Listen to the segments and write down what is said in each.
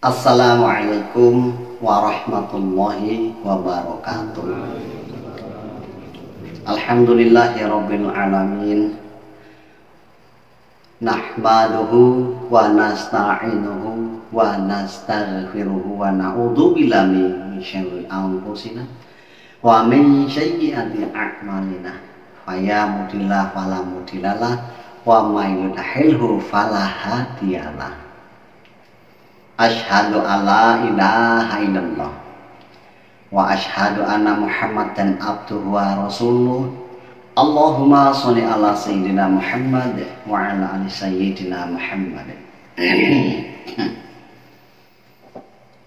Assalamualaikum warahmatullahi wabarakatuh. Alhamdulillahirabbil alamin. Nahmaduhu wa nasta'inuhu wa nastaghfiruhu wa na'udzu billahi min syarri anfusina wa min sayyiati a'malina. Faya mudillah fala mudillalah wa may yudhlilhu fala hadiyalah. Asyhadu alla ilaha illallah wa asyhadu anna Muhammadan abduhu wa rasuluh. Allahumma sholli ala sayyidina Muhammad wa ala ali sayyidina Muhammad.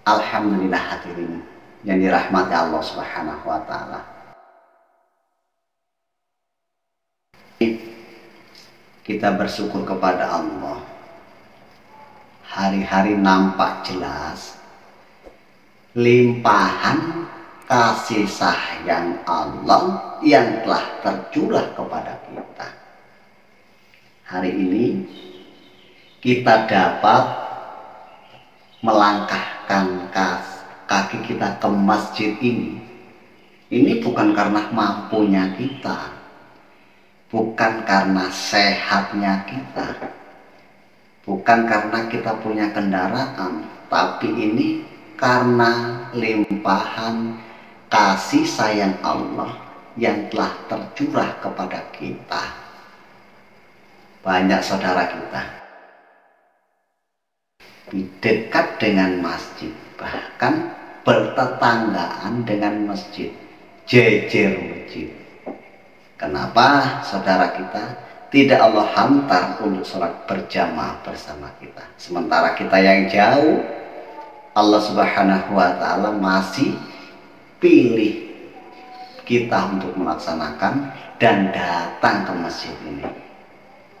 Alhamdulillah hadirin yang dirahmati Allah Subhanahu wa taala. Kita bersyukur kepada Allah. Hari-hari nampak jelas limpahan kasih sayang Allah yang telah tercurah kepada kita. Hari ini kita dapat melangkahkan kaki kita ke masjid ini. Ini bukan karena mampunya kita, bukan karena sehatnya kita, bukan karena kita punya kendaraan, tapi ini karena limpahan kasih sayang Allah yang telah tercurah kepada kita. Banyak saudara kita dekat dengan masjid, bahkan bertetanggaan dengan masjid, jejer masjid. Kenapa saudara kita tidak Allah hantar untuk sholat berjamaah bersama kita? Sementara kita yang jauh, Allah Subhanahu wa ta'ala masih pilih kita untuk melaksanakan dan datang ke masjid ini.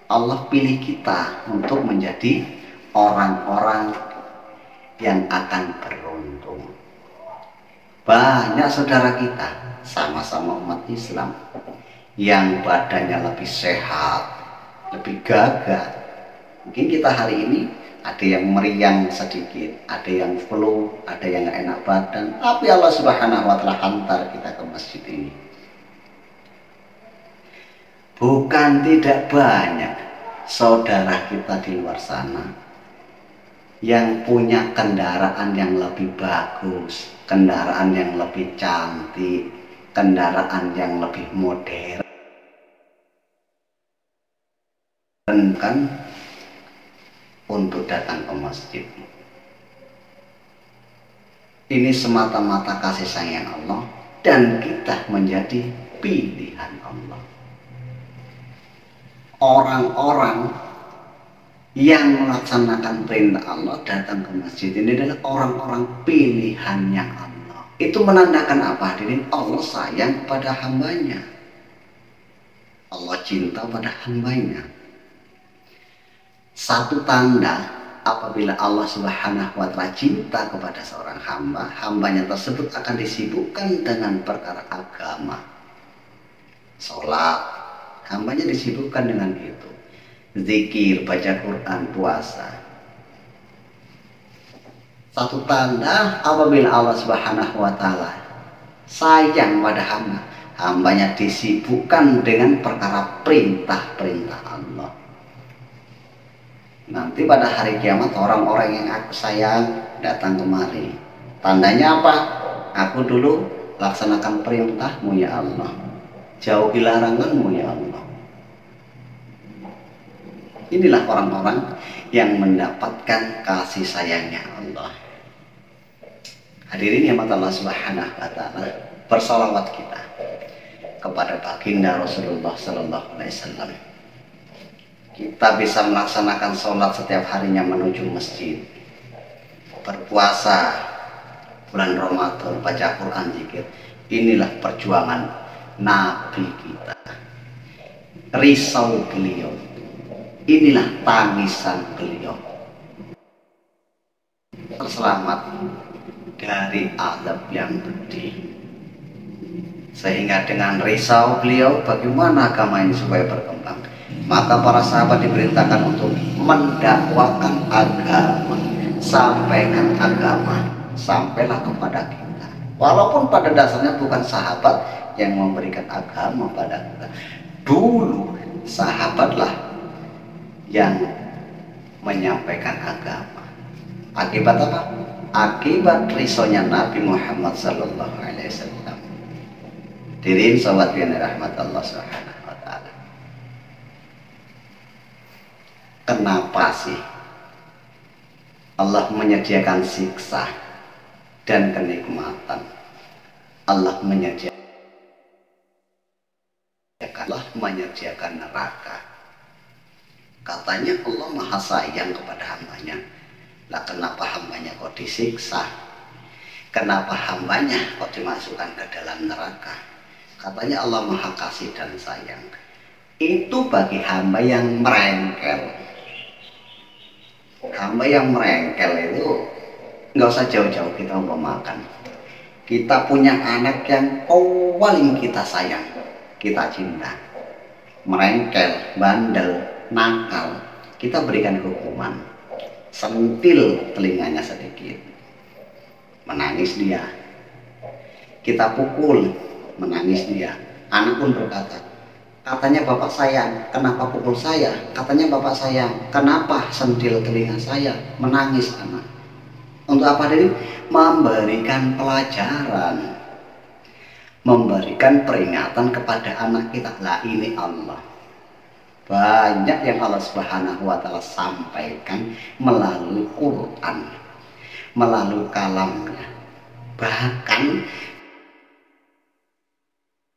Allah pilih kita untuk menjadi orang-orang yang akan beruntung. Banyak saudara kita sama-sama umat Islam yang badannya lebih sehat, lebih gagah. Mungkin kita hari ini ada yang meriang sedikit, ada yang flu, ada yang gak enak badan, tapi Allah Subhanahu wa ta'ala hantar kita ke masjid ini. Bukan tidak banyak saudara kita di luar sana yang punya kendaraan yang lebih bagus, kendaraan yang lebih cantik, kendaraan yang lebih modern, kan, untuk datang ke masjid. Ini semata-mata kasih sayang Allah dan kita menjadi pilihan Allah. Orang-orang yang melaksanakan perintah Allah datang ke masjid ini adalah orang-orang pilihannya Allah. Itu menandakan apa hadirin? Allah sayang pada hambanya, Allah cinta pada hambanya. Satu tanda apabila Allah Subhanahu wa ta'ala cinta kepada seorang hamba, hambanya tersebut akan disibukkan dengan perkara agama. Sholat, hambanya disibukkan dengan itu. Zikir, baca Quran, puasa. Satu tanda apabila Allah Subhanahu wa ta'ala sayang pada hamba, hambanya disibukkan dengan perkara perintah-perintah Allah. Nanti pada hari kiamat orang-orang yang aku sayang datang kemari. Tandanya apa? Aku dulu laksanakan perintahmu ya Allah, jauhi laranganmu ya Allah. Inilah orang-orang yang mendapatkan kasih sayangnya Allah. Hadirin yang Allah Subhanahu wa ta'ala, bersalawat kita kepada baginda Rasulullah sallallahu alaihi wasallam. Kita bisa melaksanakan sholat setiap harinya menuju masjid, berpuasa bulan Ramadan, baca Quran, zikir. Inilah perjuangan Nabi kita, risau beliau, inilah tangisan beliau, terselamat dari azab yang pedih. Sehingga dengan risau beliau bagaimana agama ini supaya berkembang, maka para sahabat diperintahkan untuk mendakwakan agama sampaikan agama, sampailah kepada kita. Walaupun pada dasarnya bukan sahabat yang memberikan agama pada kita. Dulu sahabatlah yang menyampaikan agama. Akibat apa? Akibat risonya Nabi Muhammad sallallahu alaihi wasallam. Dirin sahabat yang rahmat Allah Subhanahu wa taala. Kenapa sih Allah menyediakan siksa dan kenikmatan? Allah menyediakan neraka. Katanya Allah maha sayang kepada hambanya. Lah kenapa hambanya kok disiksa? Kenapa hambanya kok dimasukkan ke dalam neraka? Katanya Allah maha kasih dan sayang. Itu bagi hamba yang merengkel. Hamba yang merengkel itu nggak usah jauh-jauh kita umpamakan. Kita punya anak yang paling kita sayang, kita cinta. Merengkel, bandel, nakal, kita berikan hukuman. Sentil telinganya sedikit, menangis dia. Kita pukul, menangis dia. Anak pun berkata, katanya bapak sayang, kenapa pukul saya? Katanya bapak sayang, kenapa sentil telinga saya? Menangis anak. Untuk apa ini? Memberikan pelajaran, memberikan peringatan kepada anak kita. Lah ini Allah. Banyak yang Allah Subhanahu wa taala sampaikan melalui Quran, melalui kalamnya. Bahkan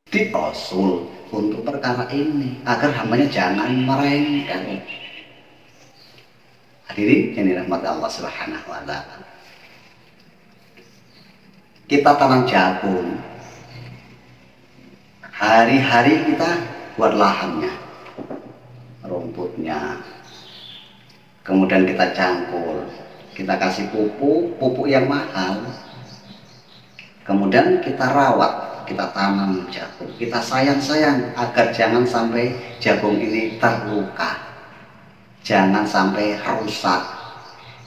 di Rasul untuk perkara ini agar hambanya jangan merengkel. Hadirin yang dirahmati Allah Subhanahu wa taala. Kita tanam jagung. Hari-hari kita buat lahannya, rumputnya, kemudian kita cangkul, kita kasih pupuk yang mahal, kemudian kita rawat, kita tanam jagung, kita sayang-sayang agar jangan sampai jagung ini terluka, jangan sampai rusak.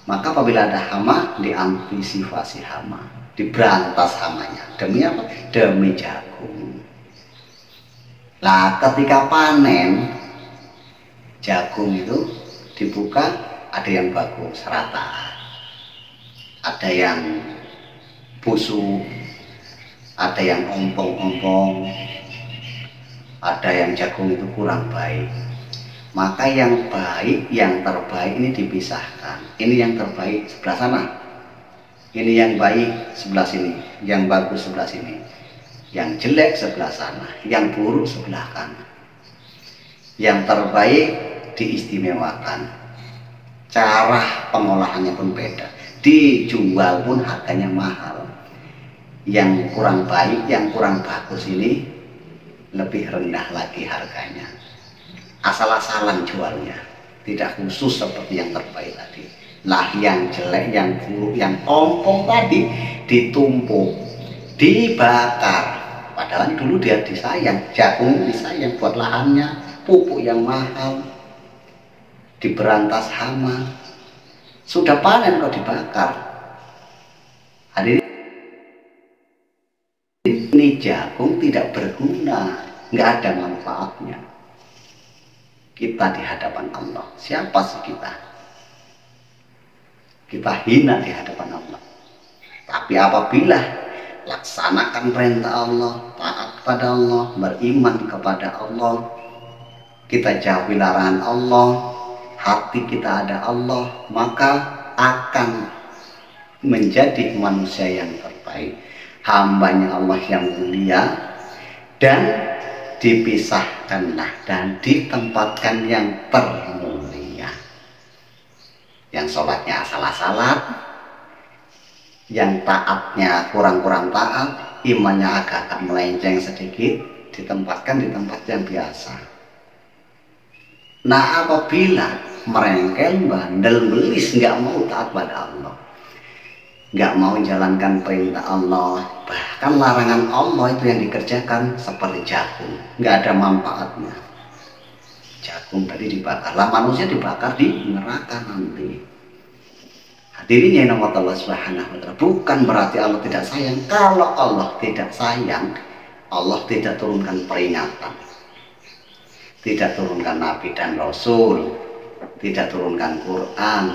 Maka apabila ada hama, diantisipasi hama, diberantas hamanya. Demi apa? Demi jagung. Lah ketika panen jagung itu dibuka, ada yang bagus rata, ada yang busuk, ada yang ompong-ompong, ada yang jagung itu kurang baik. Maka yang baik, yang terbaik ini dipisahkan. Ini yang terbaik sebelah sana, ini yang baik sebelah sini, yang bagus sebelah sini, yang jelek sebelah sana, yang buruk sebelah kanan. Yang terbaik diistimewakan, cara pengolahannya pun beda, dijual pun harganya mahal. Yang kurang baik, yang kurang bagus ini lebih rendah lagi harganya. Asal-asalan jualnya, tidak khusus seperti yang terbaik tadi. Lah yang jelek, yang buruk, yang ompong tadi ditumpuk, dibakar. Padahal dulu dia disayang, jagung disayang buat lahannya, pupuk yang mahal, diberantas hama. Sudah panen kok dibakar. Hadirin, ini jagung tidak berguna, nggak ada manfaatnya. Kita di hadapan Allah, siapa sih kita? Kita hina di hadapan Allah. Tapi apabila laksanakan perintah Allah, taat pada Allah, beriman kepada Allah, kita jauhi larangan Allah, hati kita ada Allah, maka akan menjadi manusia yang terbaik, hambanya Allah yang mulia, dan dipisahkanlah dan ditempatkan yang termulia. Yang sholatnya asal-asalan, yang taatnya kurang-kurang taat, imannya agak melenceng sedikit, ditempatkan di tempat yang biasa. Nah apabila merengkel, bandel, belis, nggak mau taat pada Allah, nggak mau menjalankan perintah Allah, bahkan larangan Allah itu yang dikerjakan, seperti jagung, nggak ada manfaatnya. Jagung tadi dibakar, lah manusia dibakar di neraka nanti. Hadirin yang nama Allah Subhanahu wa Ta'ala, bukan berarti Allah tidak sayang. Kalau Allah tidak sayang, Allah tidak turunkan peringatan, tidak turunkan Nabi dan Rasul, tidak turunkan Quran.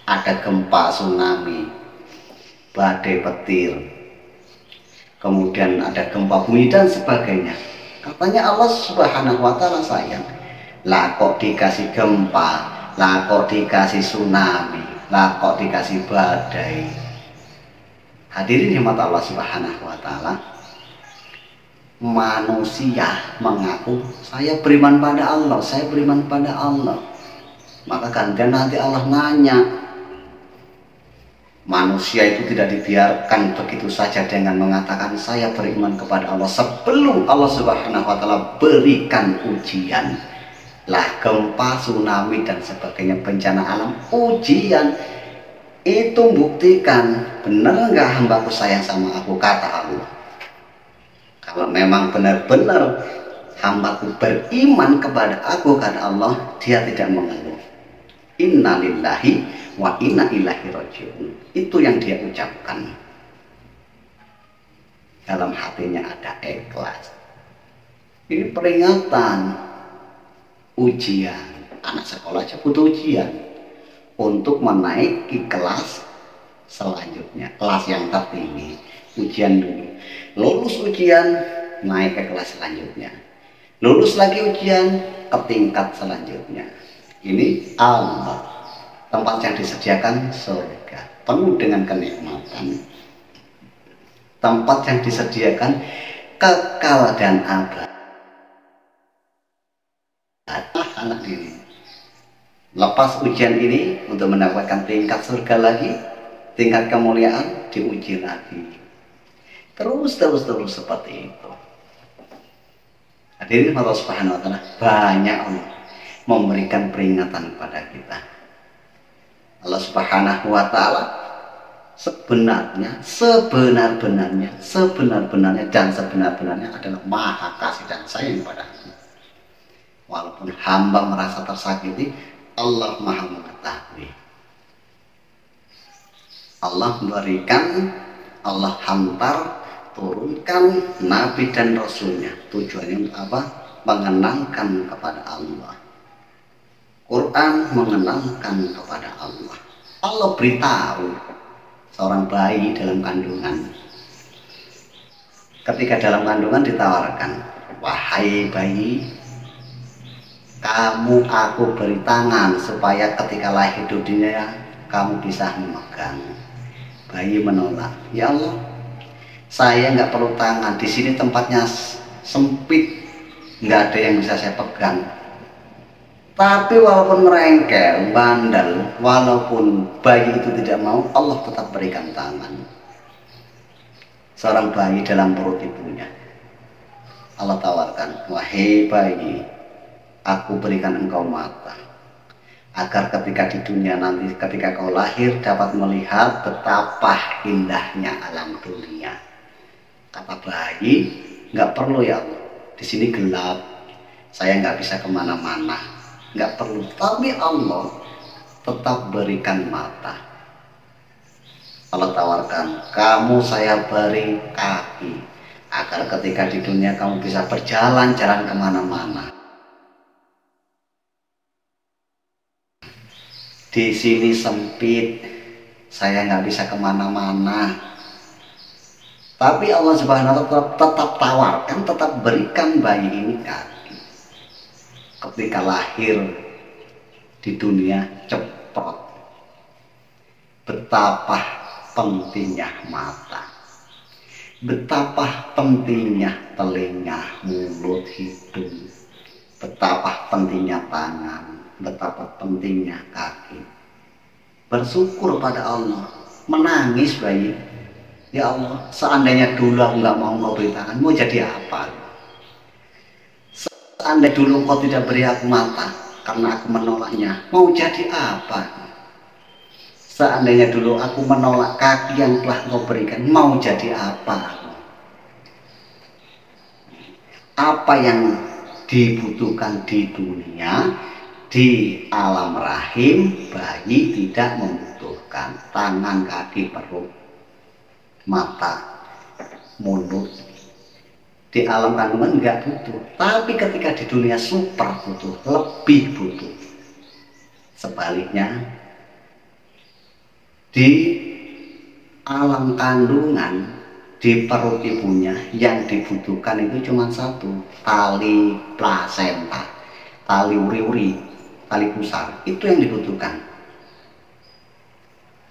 Ada gempa, tsunami, badai petir, kemudian ada gempa bumi dan sebagainya. Katanya Allah Subhanahu wa Ta'ala sayang. Lah kok dikasih gempa, lah kok dikasih tsunami, lah kok dikasih badai. Hadirin yang mata Allah Subhanahu wa Ta'ala, manusia mengaku saya beriman pada Allah, saya beriman pada Allah. Maka gantian nanti Allah nanya. Manusia itu tidak dibiarkan begitu saja dengan mengatakan saya beriman kepada Allah sebelum Allah Subhanahu wa Ta'ala berikan ujian. Lah gempa, tsunami dan sebagainya, bencana alam, ujian itu buktikan benar nggak hambaku sayang sama aku, kata Allah. Kalau memang benar-benar hambaku beriman kepada aku, kata Allah, dia tidak mengeluh. Inna lillahi wa inna ilaihi rajiun. Itu yang dia ucapkan. Dalam hatinya ada ikhlas. Ini peringatan, ujian. Anak sekolah aja butuh ujian untuk menaiki kelas selanjutnya, kelas yang tertinggi. Ujian dulu, lulus ujian, naik ke kelas selanjutnya, lulus lagi ujian, ke tingkat selanjutnya. Ini Allah, tempat yang disediakan surga penuh dengan kenikmatan, tempat yang disediakan kekal dan abadi. Anak ini lepas ujian ini untuk mendapatkan tingkat surga lagi, tingkat kemuliaan, diuji lagi, terus seperti itu. Hadirin Allah Subhanahu wa Ta'ala, banyak Allah memberikan peringatan kepada kita. Allah Subhanahu wa Ta'ala sebenarnya dan sebenar-benarnya adalah maha kasih dan sayang padamu. Walaupun hamba merasa tersakiti, Allah maha mengetahui. Allah memberikan, Allah hantar, turunkan Nabi dan Rasulnya. Tujuannya untuk apa? Mengenangkan kepada Allah. Quran mengenangkan kepada Allah. Allah beritahu seorang bayi dalam kandungan. Ketika dalam kandungan ditawarkan, wahai bayi, kamu aku beri tangan supaya ketika lahir di dunia kamu bisa memegang. Bayi menolak, ya Allah, saya nggak perlu tangan, di sini tempatnya sempit, nggak ada yang bisa saya pegang. Tapi walaupun merengkel, bandel, walaupun bayi itu tidak mau, Allah tetap berikan tangan. Seorang bayi dalam perut ibunya, Allah tawarkan, wahai bayi, aku berikan engkau mata, agar ketika di dunia nanti, ketika kau lahir, dapat melihat betapa indahnya alam dunia. Kata bayi, nggak perlu ya Allah, di sini gelap, saya nggak bisa kemana-mana, nggak perlu. Tapi Allah tetap berikan mata. Allah tawarkan, kamu saya beri kaki, agar ketika di dunia kamu bisa berjalan-jalan kemana-mana. Di sini sempit, saya nggak bisa kemana-mana. Tapi Allah Subhanahu wa Ta'ala tetap tawarkan, tetap berikan bayi ini kaki. Ketika lahir di dunia cepat. Betapa pentingnya mata, betapa pentingnya telinga, mulut, hidung, betapa pentingnya tangan, betapa pentingnya kaki. Bersyukur pada Allah, menangis bayi, ya Allah, seandainya dulu aku nggak mau kau beri tangan, mau jadi apa? Seandainya dulu kau tidak beri aku mata karena aku menolaknya, mau jadi apa? Seandainya dulu aku menolak kaki yang telah kau berikan, mau jadi apa? Apa yang dibutuhkan di dunia, di alam rahim, bayi tidak membutuhkan. dibutuhkan. Tangan, kaki, perut, mata, mulut. Di alam kandungan nggak butuh, tapi ketika di dunia super butuh, lebih butuh. Sebaliknya, di alam kandungan, di perut ibunya yang dibutuhkan itu cuma satu, tali plasenta, tali uri-uri, tali pusar, itu yang dibutuhkan.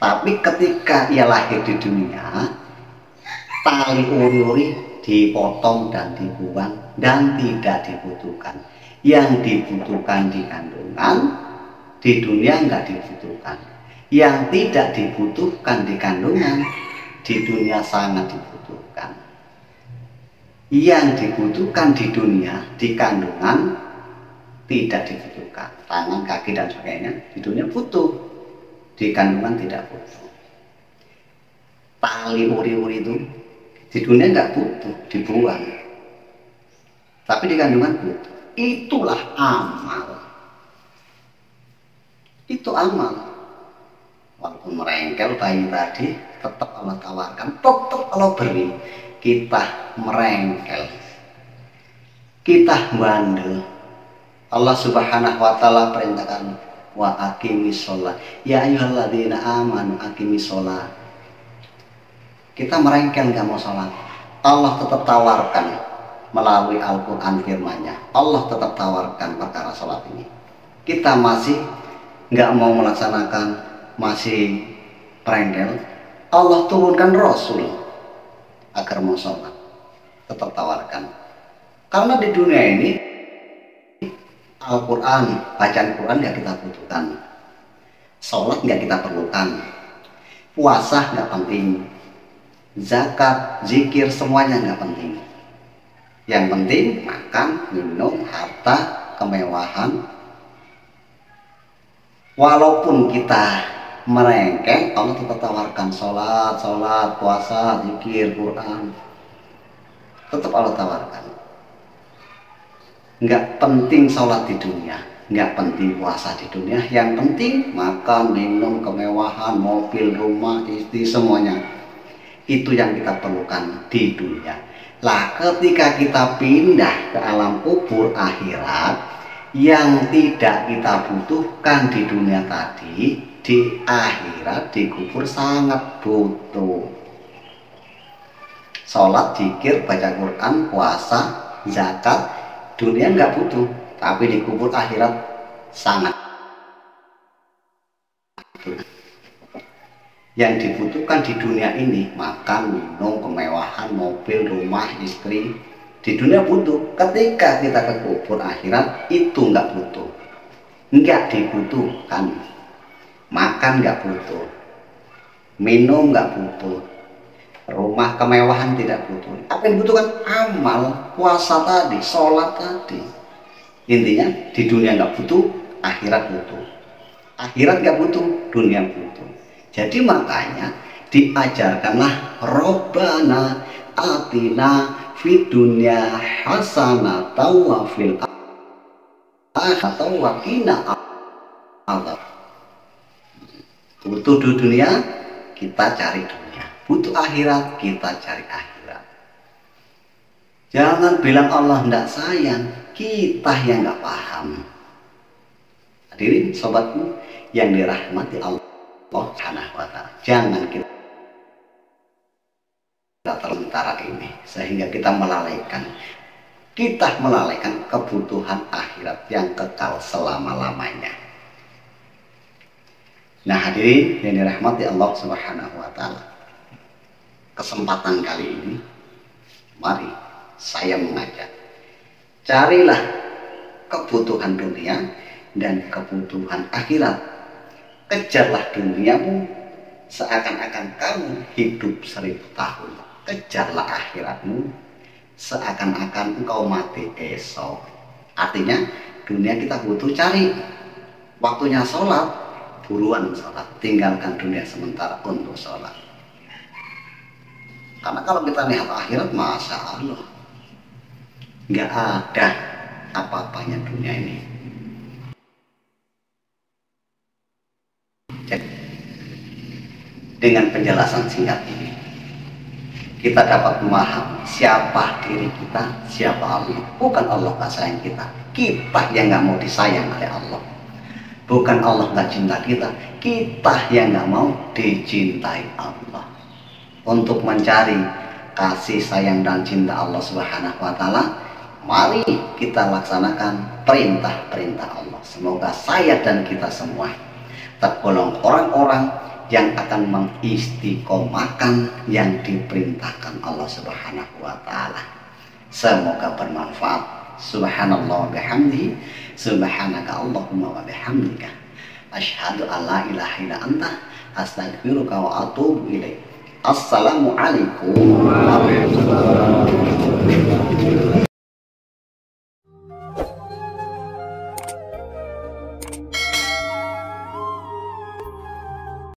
Tapi ketika ia lahir di dunia, tali uri-uri dipotong dan dibuang dan tidak dibutuhkan. Yang dibutuhkan di kandungan, di dunia nggak dibutuhkan. Yang tidak dibutuhkan di kandungan, di dunia sangat dibutuhkan. Yang dibutuhkan di dunia, di kandungan tidak dibutuhkan. Tangan, kaki dan sebagainya di dunia butuh, di kandungan tidak butuh. Tali uri-uri itu di dunia nggak butuh, dibuang. Tapi di kandungan butuh. Itulah amal. Itu amal. Walaupun merengkel bayi tadi, tetap Allah tawarkan, tetap Allah beri. Kita merengkel, kita bandel. Allah Subhanahu wa Ta'ala perintahkan, wa aqimis sholat. Ya ayyuhalladzina amanu aqimis sholat. Kita merengkel nggak mau sholat, Allah tetap tawarkan melalui Al-Quran firman-Nya. Allah tetap tawarkan perkara sholat ini. Kita masih nggak mau melaksanakan, masih merengkel, Allah turunkan Rasul agar mau sholat, tetap tawarkan. Karena di dunia ini Al-Quran, bacaan Quran nggak kita butuhkan, sholat nggak kita perlukan, puasa nggak penting, zakat, zikir, semuanya nggak penting. Yang penting makan, minum, harta, kemewahan. Walaupun kita merengek, Allah tetap tawarkan sholat, puasa, zikir, Quran. Tetap Allah tawarkan. Nggak penting sholat di dunia, nggak penting puasa di dunia. Yang penting makan, minum, kemewahan, mobil, rumah, istri, semuanya. Itu yang kita perlukan di dunia. Lah ketika kita pindah ke alam kubur akhirat, yang tidak kita butuhkan di dunia tadi, di akhirat, di kubur sangat butuh. Sholat, zikir, baca Quran, puasa, zakat, dunia nggak butuh, tapi di kubur akhirat sangat butuh. Yang dibutuhkan di dunia ini makan, minum, kemewahan, mobil, rumah, istri, di dunia butuh. Ketika kita ke kubur akhirat itu nggak butuh, nggak dibutuhkan. Makan nggak butuh, minum nggak butuh, rumah kemewahan tidak butuh. Apa yang dibutuhkan? Amal, puasa tadi, sholat tadi. Intinya di dunia nggak butuh, akhirat butuh. Akhirat nggak butuh, dunia butuh. Jadi makanya diajarkanlah Robbana atina fid dunya hasanatan wa fil akhirati wa qina adzab. Butuh di dunia, kita cari dunia. Butuh akhirat, kita cari akhirat. Jangan bilang Allah tidak sayang, kita yang nggak paham. Hadirin sobatku yang dirahmati Allah Subhanahu wa Ta'ala, jangan kita terlentara ini sehingga kita melalaikan kebutuhan akhirat yang kekal selama-lamanya. Nah hadirin yang dirahmati Allah Subhanahu wa Ta'ala, kesempatan kali ini mari saya mengajak, carilah kebutuhan dunia dan kebutuhan akhirat. Kejarlah duniamu seakan-akan kamu hidup 1000 tahun. Kejarlah akhiratmu seakan-akan engkau mati esok. Artinya dunia kita butuh cari. Waktunya sholat, buruan sholat. Tinggalkan dunia sementara untuk sholat. Karena kalau kita lihat akhirat, Masya Allah, nggak ada apa-apanya dunia ini. Dengan penjelasan singkat ini, kita dapat memahami siapa diri kita, siapa Allah. Bukan Allah gak sayang kita, kita yang gak mau disayang oleh Allah. Bukan Allah gak cinta kita, kita yang gak mau dicintai Allah. Untuk mencari kasih sayang dan cinta Allah Subhanahu wa Ta'ala, mari kita laksanakan perintah-perintah Allah. Semoga saya dan kita semua tergolong orang-orang yang akan mengistiqomahkan yang diperintahkan Allah Subhanahu wa Ta'ala. Semoga bermanfaat. Subhanallah bihamdihi, subhanaka Allahumma wa bihamdika, asyhadu an la ilaha illa anta, astaghfiruka wa atubu ilaik. Assalamualaikum warahmatullahi wabarakatuh.